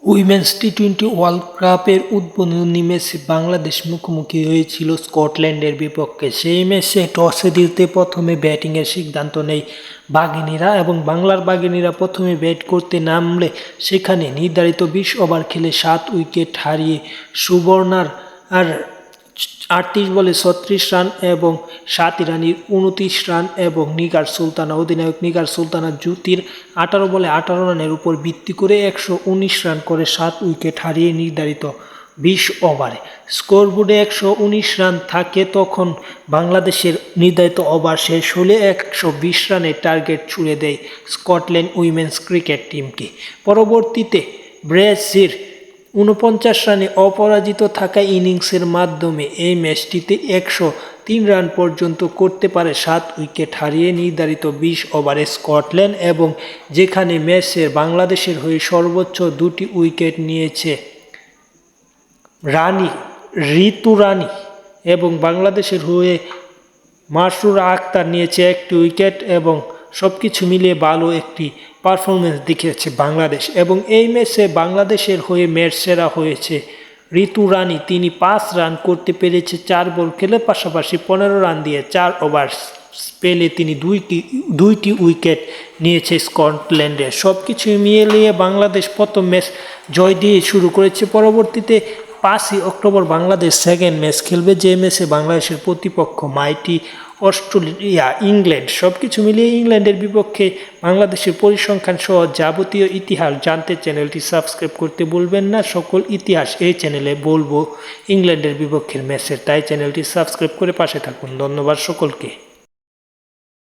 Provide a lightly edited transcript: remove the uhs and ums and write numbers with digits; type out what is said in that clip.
Women's টি-20 world কাপের উদ্বোধনী ম্যাচে বাংলাদেশ মুখোমুখি হয়েছিল স্কটল্যান্ডের বিপক্ষে। সেই ম্যাচে টসে জিতে প্রথমে ব্যাটিংয়ের সিদ্ধান্ত নেয় বাঘিনীরা এবং বাংলার বাঘিনীরা প্রথমে ব্যাট করতে নামলে সেখানে নির্ধারিত ২০ ওভার খেলে ৭ উইকেট হারিয়ে সুবর্ণার ৩৮ বলে ৩৬ রান এবং ৭ ইরানির ২৯ রান এবং নিগার সুলতানা অধিনায়ক নিগার সুলতানা জ্যোতির ১৮ বলে ১৮ রানের উপর ভিত্তি করে ১১৯ রান করে ৭ উইকেট হারিয়ে নির্ধারিত ২০ ওভারে স্কোরবোর্ডে ১১৯ রান থাকে। তখন বাংলাদেশের নির্ধারিত ওভার শেষ হলে ১২০ রানের টার্গেট ছুড়ে দেয় স্কটল্যান্ড উইমেন্স ক্রিকেট টিমকে। পরবর্তীতে ব্রাজিল ৪৯ রানে অপরাজিত থাকা ইনিংসের মাধ্যমে এই ম্যাচটিতে ১০৩ রান পর্যন্ত করতে পারে ৭ উইকেট হারিয়ে নির্ধারিত ২০ ওভারে স্কটল্যান্ড, এবং যেখানে ম্যাচের বাংলাদেশের হয়ে সর্বোচ্চ ২টি উইকেট নিয়েছে ঋতু রানী এবং বাংলাদেশের হয়ে মাসরুরা আক্তার নিয়েছে ১টি উইকেট, এবং সবকিছু মিলিয়ে ভালো একটি পারফরমেন্স দেখিয়েছে বাংলাদেশ। এবং এই ম্যাচে বাংলাদেশের হয়ে ম্যাচ সেরা হয়েছে ঋতু রানী। তিনি ৫ রান করতে পেরেছে ৪ বল খেলে, পাশাপাশি ১৫ রান দিয়ে ৪ ওভার পেলে তিনি দুইটি উইকেট নিয়েছে স্কটল্যান্ডের। সব কিছু মিলিয়ে বাংলাদেশ প্রথম ম্যাচ জয় দিয়ে শুরু করেছে। পরবর্তীতে ৫ই অক্টোবর বাংলাদেশ সেকেন্ড ম্যাচ খেলবে, যে ম্যাচে বাংলাদেশের প্রতিপক্ষ মাইটি অস্ট্রেলিয়া ইংল্যান্ড। সব কিছু মিলিয়ে ইংল্যান্ডের বিপক্ষে বাংলাদেশের পরিসংখ্যান সহ যাবতীয় ইতিহাস জানতে চ্যানেলটি সাবস্ক্রাইব করতে ভুলবেন না। সকল ইতিহাস এই চ্যানেলে বলবো ইংল্যান্ডের বিপক্ষের ম্যাচের, তাই চ্যানেলটি সাবস্ক্রাইব করে পাশে থাকুন। ধন্যবাদ সকলকে।